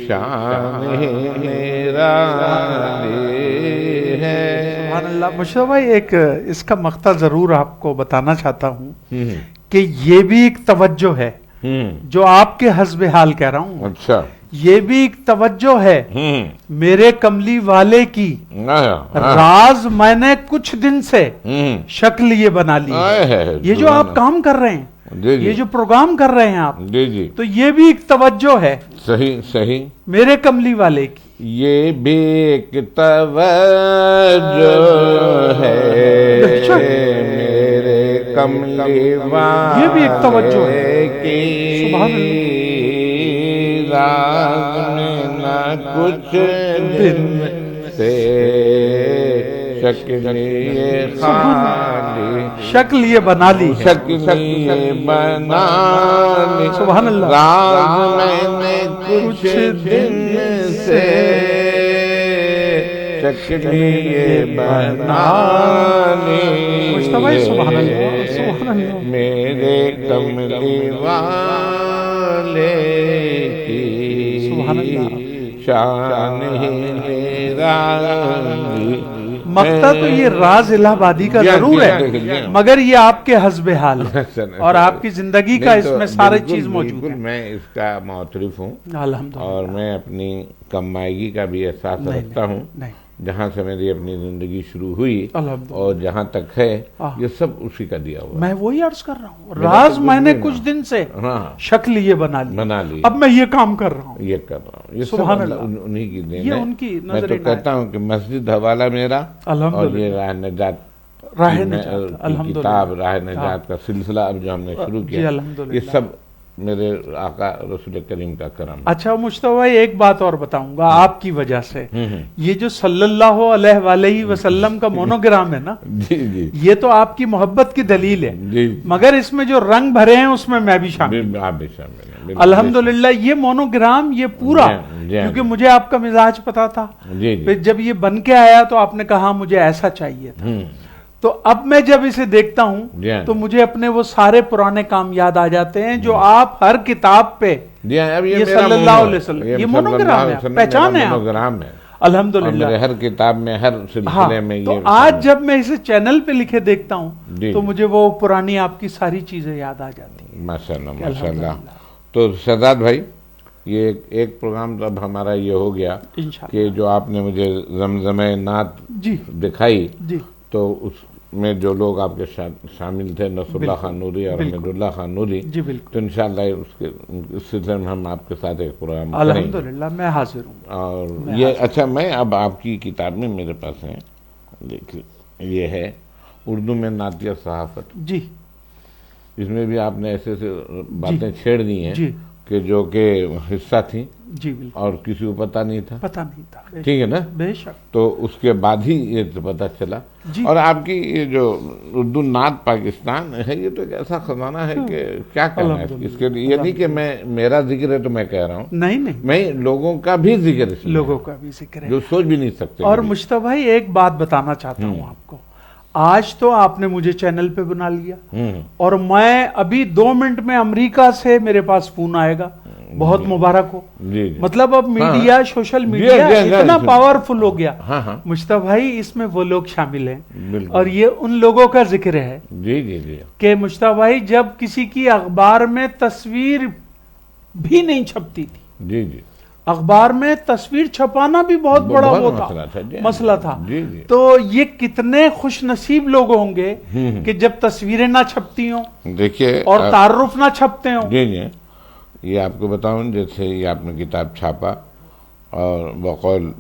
شان نرالی ہے۔ سبحان اللہ۔ مشتبہ بھائی، ایک اس کا مقطع ضرور آپ کو بتانا چاہتا ہوں کہ یہ بھی ایک توجہ ہے جو آپ کے حسب حال کہہ رہا ہوں، اچھا، یہ بھی ایک توجہ ہے میرے کملی والے کی، راز میں نے کچھ دن سے شکل یہ بنا لی ہے، یہ جو آپ کام کر رہے ہیں، یہ جو پروگرام کر رہے ہیں آپ، جی جی، تو یہ بھی ایک توجہ ہے صحیح صحیح، میرے کملی والے کی، یہ بھی ایک توجہ ہے میرے کملی والے یہ بھی ایک توجہ ہے. کی سبحان اللہ. راز میں نہ کچھ دن سے شکل یہ خالی شکل یہ بنا لی ہے. شکل یہ بنا لی سبحان اللہ. راز میں نے کچھ دن سے شکل یہ بنا لی مجتبی سبحان اللہ. سبحان اللہ. میرے کملی والے کی سبحان اللہ. شان ہی نرالی. مقطع تو یہ راز الہ آبادی کا ضرور ہے مگر یہ آپ کے حسب حال ہے اور آپ کی زندگی کا اس میں سارے چیز موجود ہے. میں اس کا معترف ہوں الحمدللہ. اور میں اپنی کمائیگی کا بھی احساس رکھتا ہوں. جہاں سے میری اپنی زندگی شروع ہوئی اور جہاں تک ہے یہ سب اسی کا دیا ہوا. میں وہی عرض کر رہا ہوں راز میں نے کچھ دن سے شکل یہ بنا لی اب میں یہ کام کر رہا ہوں. یہ کر رہا ہوں. یہ سبحان سب اللہ. انہی کی دین یہ ہے. ان کی میں تو کہتا ہوں کہ مسجد حوالہ میرا اور یہ راہ نجات کتاب راہ نجات کا سلسلہ اب جو ہم نے شروع کیا یہ سب میرے آقا رسول کریم کا کرم. اچھا مجتبی بھائی ایک بات اور بتاؤں گا آپ کی وجہ سے یہ جو صلی اللہ علیہ وآلہ وسلم کا مونوگرام ہے نا جی یہ تو آپ کی محبت کی دلیل ہے مگر اس میں جو رنگ بھرے ہیں اس میں بھی شامل ہوں. الحمدللہ یہ مونوگرام یہ پورا کیونکہ مجھے آپ کا مزاج پتا تھا پھر جب یہ بن کے آیا تو آپ نے کہا مجھے ایسا چاہیے تھا تو اب میں جب اسے دیکھتا ہوں تو مجھے اپنے وہ سارے پرانے کام یاد آ جاتے ہیں جو آپ ہر کتاب پہ یہ صلی اللہ علیہ وسلم یہ مونوگرام ہے پہچان ہے الحمدللہ میرے ہر کتاب میں ہر سلسلے میں تو آج جب میں اسے چینل پہ لکھے دیکھتا ہوں تو مجھے وہ پرانی آپ کی ساری چیزیں یاد آ جاتی ہیں. ماشاءاللہ ماشاءاللہ. تو شہزاد بھائی یہ ایک پروگرام تو اب ہمارا یہ ہو گیا کہ جو آپ نے مجھے زمزمہ نعت دکھائی تو اس میں جو لوگ آپ کے شامل تھے نصر اللہ خان نوری اور حمید اللہ خان نوری تو انشاءاللہ اس سلسلے میں ہم آپ کے ساتھ ایک پروگرام کریں گے. الحمدللہ میں حاضر ہوں. اور یہ اچھا میں اب آپ کی کتاب میں میرے پاس ہیں یہ ہے اردو میں نعتیہ صحافت. اس میں بھی آپ نے ایسے ایسے باتیں چھیڑ دی ہیں کہ جو کہ حصہ تھیں اور کسی کو پتہ نہیں تھا ٹھیک ہے نا بے شک. تو اس کے بعد ہی یہ پتہ چلا. اور آپ کی یہ جو اردو نعت پاکستان ہے یہ تو ایک ایسا خزانہ ہے کہ کیا کہنا ہے اس کے لیے. یہ نہیں کہ میرا ذکر ہے تو میں کہہ رہا ہوں نہیں میں لوگوں کا بھی ذکر ہے لوگوں کا بھی ذکر ہے جو سوچ بھی نہیں سکتے. اور مجتبی بھائی ایک بات بتانا چاہتا ہوں آپ کو آج تو آپ نے مجھے چینل پہ بنا لیا اور میں ابھی 2 منٹ میں امریکہ سے میرے پاس فون آئے گا بہت مبارک ہو. مطلب اب میڈیا سوشل میڈیا اتنا پاورفل ہو گیا مجتبی بھائی اس میں وہ لوگ شامل ہیں اور یہ ان لوگوں کا ذکر ہے کہ مجتبی بھائی جب کسی کی اخبار میں تصویر بھی نہیں چھپتی تھی اخبار میں تصویر چھپانا بھی بہت بڑا وہ تھا مسئلہ تھا تو یہ کتنے خوش نصیب لوگ ہوں گے کہ جب تصویریں نہ چھپتی ہوں دیکھیے اور تعارف نہ چھپتے ہوں. یہ آپ کو بتاؤں جیسے یہ آپ نے کتاب چھاپا اور بقول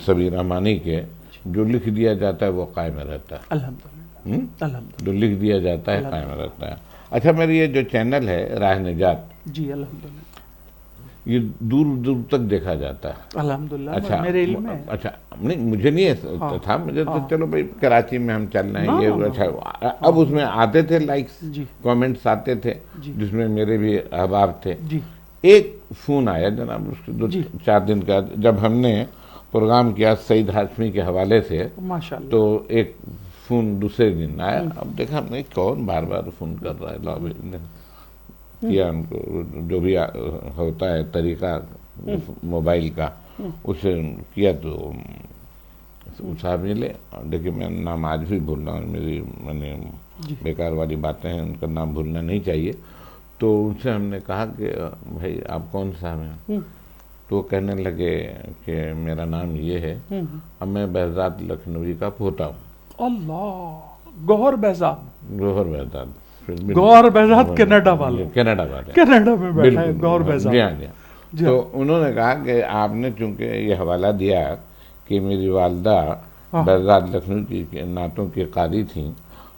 سبیر رحمانی کے جو لکھ دیا جاتا ہے وہ قائم رہتا ہے. الحمدللہ. جو لکھ دیا جاتا ہے قائم رہتا ہے. اچھا میری یہ جو چینل ہے راہ نجات الحمدللہ یہ دور دور تک دیکھا جاتا ہے الحمدللہ. اچھا میرے علم میں اچھا نہیں مجھے نہیں تھا مجھے تو چلو بھائی کراچی میں ہم چل رہے ہیں یہ اچھا اب اس میں آتے تھے لائکس کامنٹس آتے تھے جس میں میرے بھی احباب تھے. ایک فون آیا جناب اس 4 دن کا جب ہم نے پروگرام کیا سعید ہاشمی کے حوالے سے تو ایک فون دوسرے دن آیا. اب دیکھا ہم نے کون بار بار فون کر رہا ہے لابی کیا ان کو جو بھی ہوتا ہے طریقہ موبائل کا اسے کیا تو صاحب ملے. دیکھیں میں نام آج بھی بھول رہا ہوں میں نے بیکار والی باتیں ہیں ان کا نام بھولنا نہیں چاہیے. تو ان سے ہم نے کہا کہ بھائی آپ کون صاحب ہیں تو وہ کہنے لگے کہ میرا نام یہ ہے اب میں بہزاد لکھنوی کا پوتا ہوں. اللہ گوہر بہزاد کینیڈا والے کینیڈا میں بیٹھا ہے گوہر بہزاد. تو انہوں نے کہا کہ آپ نے چونکہ یہ حوالہ دیا کہ میری والدہ بہزاد لکھنوی کی نعتوں کی قاری تھیں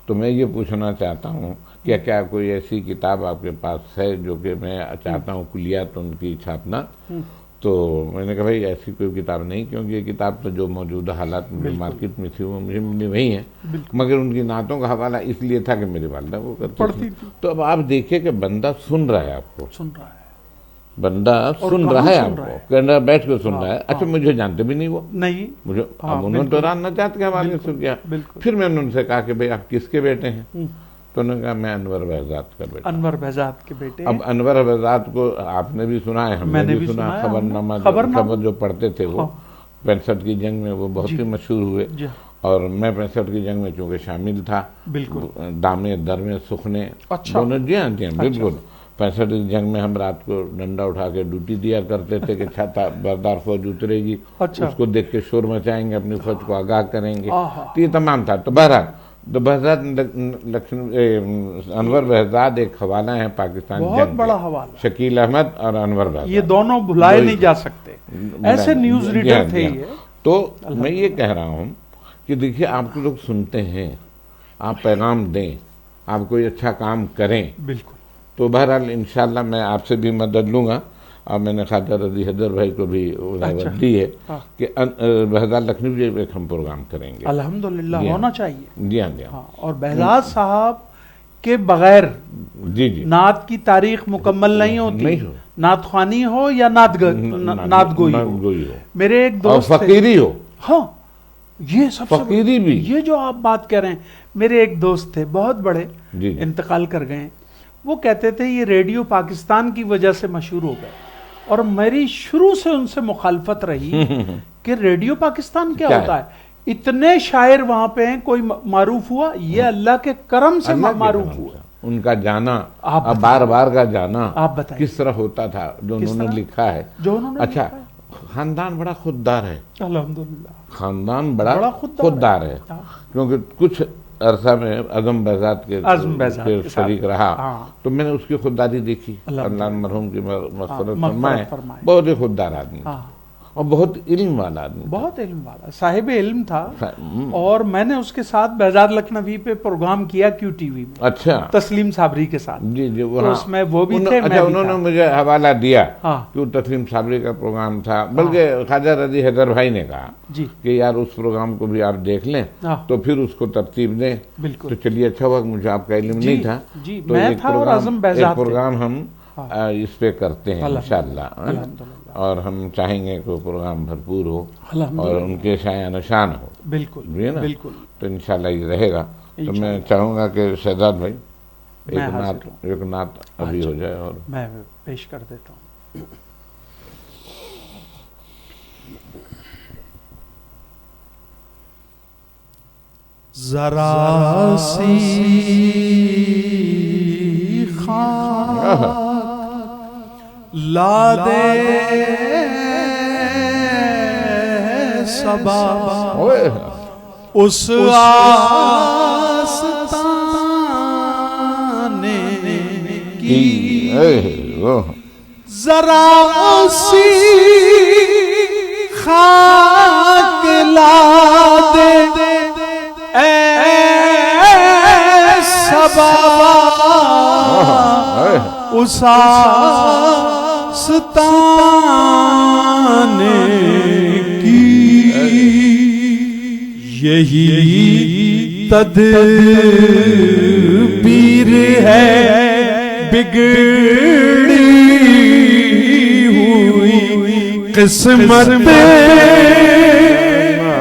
تو میں یہ پوچھنا چاہتا ہوں کہ کیا کوئی ایسی کتاب آپ کے پاس ہے جو کہ میں چاہتا ہوں کلیات ان کی چھاپنا؟ تو میں نے کہا بھائی ایسی کوئی کتاب نہیں، کیونکہ یہ کتاب تو جو موجودہ حالات میں مارکیٹ میں تھی وہ مجھے ملی وہی ہیں، مگر ان کی نعتوں کا حوالہ اس لیے تھا کہ میری والدہ وہ کرتی تھی۔ تو اب آپ دیکھیں کہ بندہ سن رہا ہے، آپ کو سن رہا ہے، بندہ سن رہا ہے، آپ کو کینیڈا بیٹھ کے سن رہا ہے۔ اچھا مجھے جانتے بھی نہیں وہ، نہیں مجھے اب انہوں نے تو ران نجات کے حوالے سے کیا۔ پھر میں نے ان سے کہا کہ بھئی آپ کس کے بیٹے ہیں؟ تو انہوں نے کہا میں انور بہزاد کا بیٹا۔ انور بہزاد کے بیٹے۔ اب انور بہزاد کو آپ نے بھی سنا ہے، ہم نے بھی سنا، خبر جو پڑھتے تھے وہ 65 کی جنگ میں وہ بہت ہی مشہور ہوئے، اور میں 65 کی جنگ میں چونکہ شامل تھا، دامے درمے سخنے دونوں، جی ہاں جی ہاں بالکل۔ 65 کی جنگ میں ہم رات کو ڈنڈا اٹھا کے ڈیوٹی دیا کرتے تھے کہ چھاتا بردار فوج اترے گی، اس کو دیکھ کے شور مچائیں گے، اپنی فوج کو آگاہ کریں گے، تو یہ تمام تھا۔ تو بہرحال تو بہزاد انور بہزاد ایک حوالہ ہے پاکستان بہت بڑا حوالہ، شکیل احمد اور انور بہزاد، یہ دونوں بھلائے نہیں جا سکتے، ایسے نیوز ریڈر تھے یہ۔ تو میں یہ کہہ رہا ہوں کہ دیکھیے آپ لوگ سنتے ہیں، آپ پیغام دیں، آپ کوئی اچھا کام کریں، بالکل۔ تو بہرحال انشاءاللہ میں آپ سے بھی مدد لوں گا، اور میں نے خواجہ رضی حیدر بھائی کو بھی دعوت دی ہے کہ بہزاد لکھنوی جی ایک ہم پروگرام کریں گے، الحمدللہ ہونا چاہیے۔ جی ہاں جی ہاں۔ اور بہزاد صاحب کے بغیر جی جی نعت کی تاریخ مکمل نہیں ہوتی، نعت خوانی ہو یا نعت گوئی ہو۔ میرے ایک دوست اور فقیری ہو، ہاں یہ سب فقیری بھی، یہ جو آپ بات کہہ رہے ہیں، میرے ایک دوست تھے بہت بڑے، انتقال کر گئے، وہ کہتے تھے یہ ریڈیو پاکستان کی وجہ سے مشہور ہو گئے، اور میری شروع سے ان سے مخالفت رہی کہ ریڈیو پاکستان کیا ہوتا ہے، اتنے شاعر وہاں پہ ہیں، کوئی معروف ہوا؟ یہ اللہ کے کرم سے معروف ہوا۔ ان کا جانا، بار بار کا جانا کس طرح ہوتا تھا جو انہوں نے لکھا ہے۔ اچھا خاندان بڑا خوددار ہے، الحمدللہ خاندان بڑا خوددار ہے، کیونکہ کچھ عرصہ میں اعظم بہزاد کے شریک رہا، تو میں نے اس کی خودداری دیکھی، اللہ مرحوم کی مغفرت فرمائے، بہت ہی خوددار آدمی، اور بہت علم والا آدمی، بہت علم والا، صاحب علم تھا۔ اور میں نے اس کے ساتھ بہزاد لکھنوی پہ پروگرام کیا کیو ٹی وی میں، اچھا تسلیم صابری کے ساتھ، جی جی، اس میں وہ بھی تھے، اچھا انہوں نے مجھے حوالہ دیا کہ وہ تسلیم صابری کا پروگرام تھا، بلکہ خواجہ رضی حیدر بھائی نے کہا کہ یار اس پروگرام کو بھی آپ دیکھ لیں تو پھر اس کو ترتیب دیں، تو چلیے اچھا ہوا، مجھے آپ کا علم نہیں تھا، تو ایک پروگرام ہم اس پہ کرتے ہیں انشاءاللہ، اور ہم چاہیں گے کہ پروگرام بھرپور ہو اور ان کے شایان شان ہو، بالکل، تو انشاءاللہ یہ رہے گا۔ تو میں چاہوں گا کہ شہزاد بھائی ایک نعت ابھی ہو جائے، اور میں پیش کر دیتا ہوں۔ ذرا سی خاک لا دے صبا اس آستانے کی، ذرا سی خاک لا دے اے صبا اس آستانے کی، یہی تدبیر ہے بگڑی ہوئی قسمت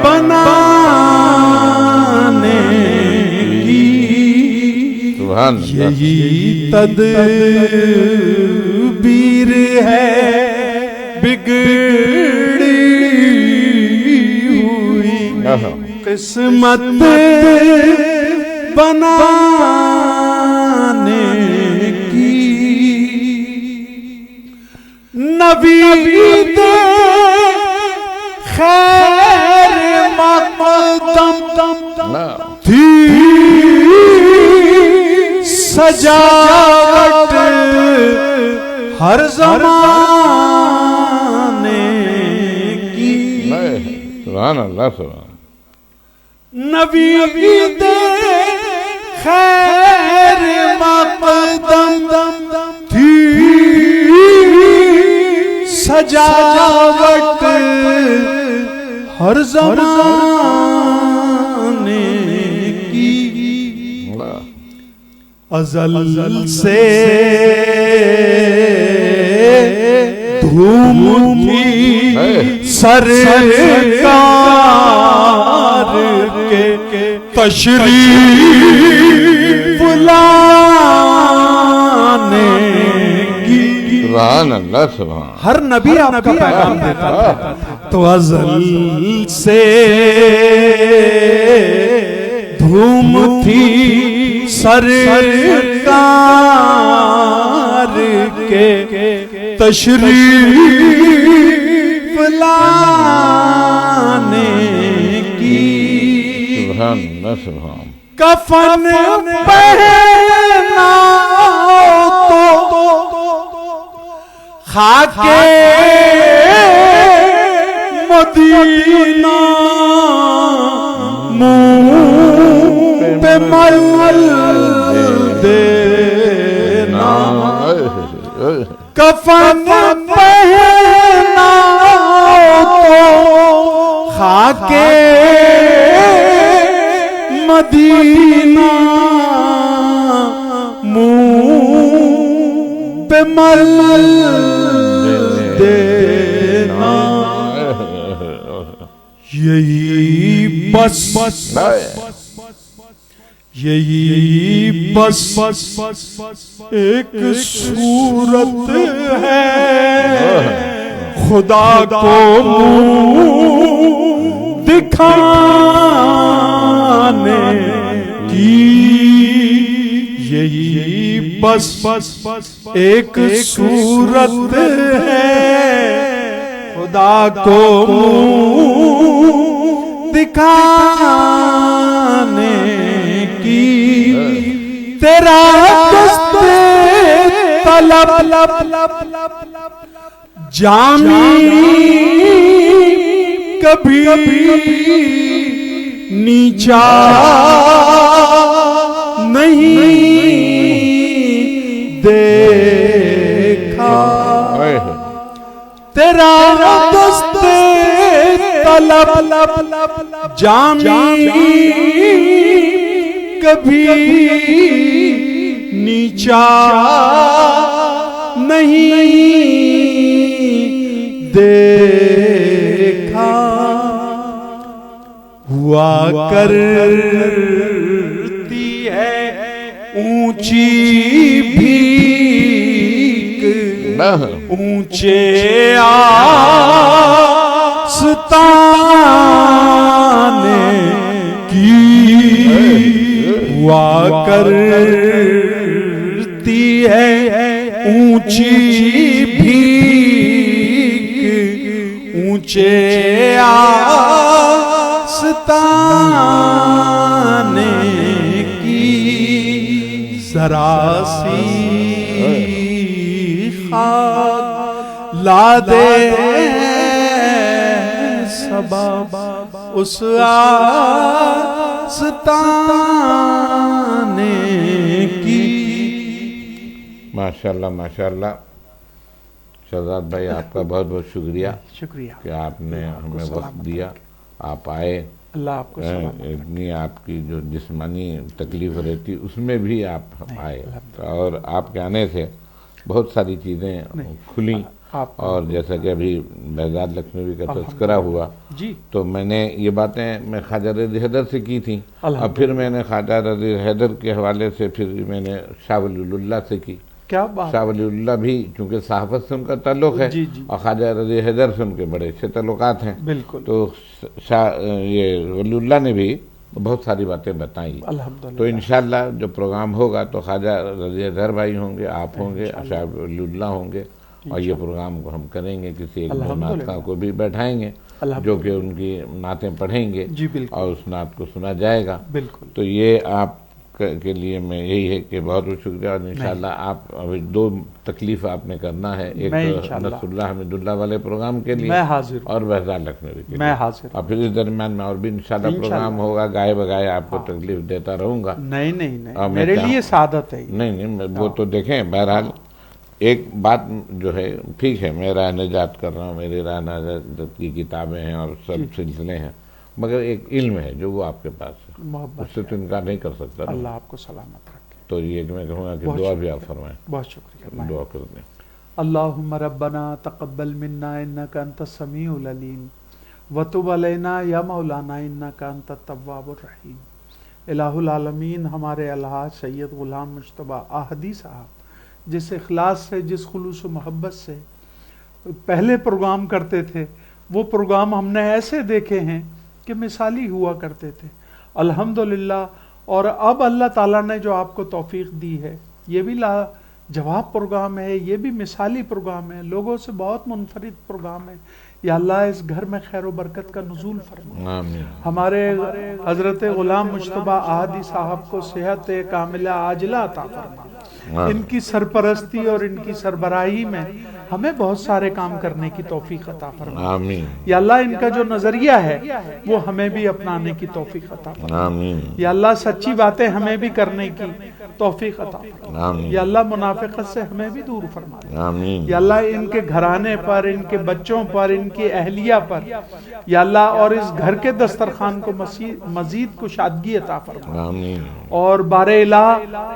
بنانے کی، یہی تدبیر ہے بگڑی ہوئی قسمت بنانے کی، نوید خیر مقدم تھی سجاوٹ ہر زمانے کی، سبحان اللہ، سبحان نوید خیر مقدم تھی سجاوٹ ہر زمانے کی ازل سے دھوم تھی سرکار کے تشریف لانے کی سبحان اللہ سبحان ہر نبی آپ کا پیغام دیتا تھا تو ازل سے دھوم تھی سرکار کے تشریف لانے کی سبحان اللہ سبحان کفن پہنا تو خاک مدینہ منہ پہ مل دینا کفن پہنا تو خاک مدینہ منہ پہ مل دینا یہی بس یہی بس ایک صورت ہے خدا کو منہ دکھانے کی یہی بس ایک صورت ہے خدا کو منہ دکھانے کی تیرا دست طلب جامی کبھی نیچا نہیں دیکھا تیرا دست طلب جامی کبھی نیچا نہیں دیکھا ہوا کرتی ہے اونچی بھیک اونچے آستانے کی ہوا کرتی ہے اونچی بھیک اونچے آستانے کی ذرا سی خاک لا دے سبب اس آستانے کی ماشاءاللہ ماشاءاللہ شہزاد بھائی آپ کا بہت بہت شکریہ کہ آپ نے ہمیں وقت دیا آپ آئے اللہ آپ کو اتنی آپ کی جو جسمانی تکلیف رہتی اس میں بھی آپ آئے اور آپ کے آنے سے بہت ساری چیزیں کھلیں اور جیسا کہ ابھی بہزاد لکھنوی کا تذکرہ ہوا تو میں نے یہ باتیں میں خواجہ رضی حیدر سے کی تھیں اور پھر میں نے خواجہ رضی حیدر کے حوالے سے پھر میں نے شاہ ولی اللہ سے کی شاہ ولی اللہ بھی چونکہ صحافت سے ان کا تعلق ہے اور خواجہ رضی حیدر سے ان کے بڑے اچھے تعلقات ہیں تو یہ ولی اللہ نے بھی بہت ساری باتیں بتائیں تو انشاءاللہ جو پروگرام ہوگا تو خواجہ رضی حیدر بھائی ہوں گے آپ ہوں گے شاہ ولی اللہ ہوں گے اور یہ پروگرام کو ہم کریں گے کسی ایک نعت خواں کو بھی بیٹھائیں گے جو کہ ان کی نعتیں پڑھیں گے اور اس نعت کو سنا جائے گا تو یہ آپ کے لیے میں یہی ہے کہ بہت بہت شکریہ، اور انشاءاللہ آپ ابھی 2 تکلیف آپ نے کرنا ہے، ایک نصر اللہ حمید اللہ والے پروگرام کے لیے میں حاضر ہوں، اور بہزاد لکھنوی کے میں لیے، حاضر ہوں۔ اور پھر اس درمیان میں اور بھی انشاءاللہ پروگرام ہوگا، گائے بگائے آپ کو تکلیف دیتا رہوں گا۔ نہیں نہیں نہیں، میرے لیے سعادت ہے۔ نہیں وہ تو دیکھیں، بہرحال ایک بات جو ہے ٹھیک ہے، میں رائے نجات کر رہا ہوں، میری رائے نجات کی کتابیں ہیں اور سب سلسلے ہیں، مگر ایک علم ہے جو وہ آپ کے پاس ہے، محبت اس سے تو انکار نہیں کر سکتا۔ اللہ آپ کو سلامت رکھے۔ تو یہ کہ میں کہوں گا کہ دعا بھی آپ فرمائیں، بہت شکریہ۔ دعا کر دیں۔ اللہم ربنا تقبل منا انکا انت السمیع العلیم وتب علینا یا مولانا انکا انت التواب الرحیم۔ الہ العالمین ہمارے الحاج سید غلام مجتبیٰ احدی صاحب جس اخلاص سے، جس خلوص و محبت سے پہلے پروگرام کرتے تھے، وہ پروگرام ہم نے ایسے دیکھے ہیں کہ مثالی ہوا کرتے تھے الحمدللہ۔ اور اب اللہ تعالیٰ نے جو آپ کو توفیق دی ہے، یہ بھی جواب پروگرام ہے، یہ بھی مثالی پروگرام ہے، لوگوں سے بہت منفرد پروگرام ہے۔ یا اللہ اس گھر میں خیر و برکت کا نزول فرما۔ آمین۔ ہمارے حضرت غلام مجتبیٰ احدی صاحب کو صحت کاملہ عاجلہ عطا فرما۔ ان کی سرپرستی اور ان کی سربراہی میں ہمیں بہت سارے کام کرنے کی توفیق عطا فرما۔ آمین۔ یا اللہ ان کا جو نظریہ ہے وہ ہمیں بھی اپنانے کی توفیق عطا فرما۔ آمین۔ یا اللہ سچی باتیں ہمیں بھی کرنے کی توفیق عطا فرما۔ آمین۔ یا اللہ منافقت سے ہمیں بھی دور فرما دے۔ آمین۔ یا اللہ ان کے گھرانے پر، ان کے بچوں پر، ان کی اہلیہ پر، یا اللہ اور اس گھر کے دسترخوان کو مزید کشادگی عطا فرما۔ آمین۔ اور بار الہ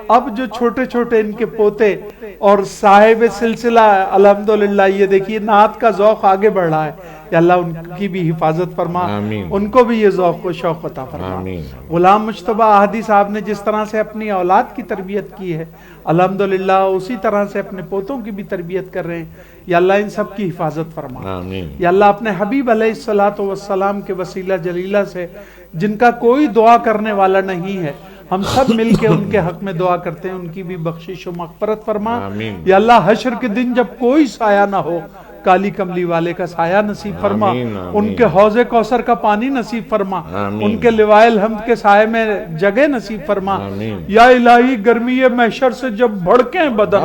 اب جو چھوٹے چھوٹے ان کے پوتے اور صاحب سلسلہ الحمدللہ، یہ دیکھیے نعت کا ذوق آگے بڑھ رہا ہے، یا اللہ ان کی بھی حفاظت فرما، آمین۔ ان کو بھی یہ ذوق و شوق عطا فرما۔ آمین۔ غلام مجتبیٰ احدی صاحب نے جس طرح سے اپنی اولاد کی تربیت کی ہے، الحمدللہ اسی طرح سے اپنے پوتوں کی بھی تربیت کر رہے ہیں۔ یا اللہ ان سب کی حفاظت فرما۔ آمین۔ یا اللہ اپنے حبیب علیہ الصلوۃ کے وسیلہ جلیلہ سے، جن کا کوئی دعا کرنے والا نہیں ہے، ہم سب مل کے ان کے حق میں دعا کرتے ہیں، ان کی بھی بخشش و مغفرت فرما۔ آمین۔ یا اللہ حشر کے دن جب کوئی سایہ نہ ہو، کالی کملی والے کا سایہ نصیب فرما، آمین، آمین۔ ان کے حوض کوثر کا پانی نصیب فرما، آمین۔ ان کے لوائے الحمد کے سائے میں جگہ نصیب فرما۔ آمین۔ یا الہی گرمی محشر سے جب بھڑکیں بدن،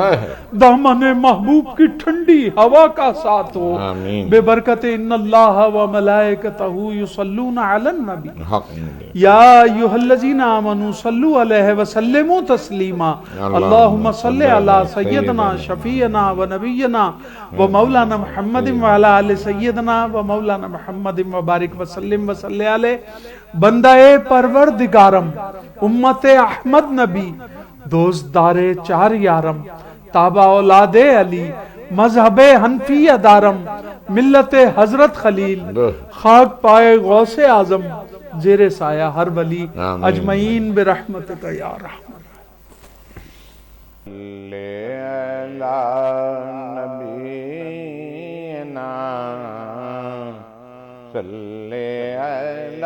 دامن محبوب کی ٹھنڈی ہوا کا ساتھ ہو، آمین۔ بے برکت ان اللہ و ملائکتہ یصلون علی النبی حق ملے۔ یا ایھا الذین آمنوا صلوا علیہ وسلموا تسلیما۔ اللہم صل علی سیدنا شفیعنا و نبینا و مولانا محمد وعلی آل سیدنا و مولانا محمد وبارک وسلم وصلی علیہ۔ بندہ پروردگارم، امت احمد نبی، دوست دار چار یارم، تابع اولاد علی، مذہب حنفیہ دارم، ملت حضرت خلیل، خاک پائے غوث اعظم، زیر سایہ ہر ولی اجمعین برحمتک یا رحمت۔ صلی علی